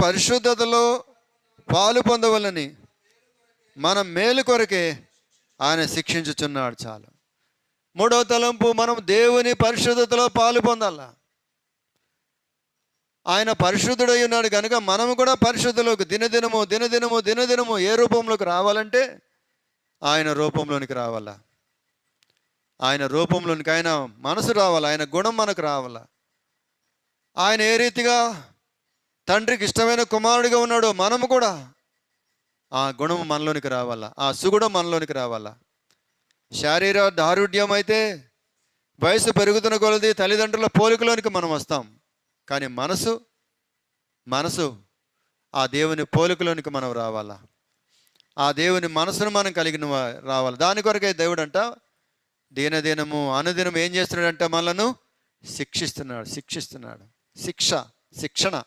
పరిశుద్ధతలో పాలు పొందవలని మన మేలు కొరకే ఆయన శిక్షించుచున్నాడు. చాలు. మూడవ తలంపు, మనం దేవుని పరిశుద్ధతలో పాలు పొందాల. ఆయన పరిశుద్ధుడై ఉన్నాడు కనుక మనము కూడా పరిశుద్ధులకు దినదినము ఏ రూపంలోకి రావాలంటే ఆయన రూపంలోనికి రావాలా. ఆయన రూపంలోనికి, ఆయన మనసు రావాలా, ఆయన గుణం మనకు రావాలా. ఆయన ఏ రీతిగా తండ్రికి ఇష్టమైన కుమారుడిగా ఉన్నాడో మనము కూడా ఆ గుణం మనలోనికి రావాలా, ఆ సుగుణం మనలోనికి రావాలా. శారీర దారుఢ్యం అయితే వయసు పెరుగుతున్న కొలది తల్లిదండ్రుల పోలికలోనికి మనం వస్తాం. కానీ మనసు ఆ దేవుని పోలికలోనికి మనం రావాలా. ఆ దేవుని మనసును మనం కలిగిన రావాలి. దాని కొరకే దేవుడు అంట అనుదినం ఏం చేస్తున్నాడంటే మనలను శిక్షిస్తున్నాడు. శిక్షణ.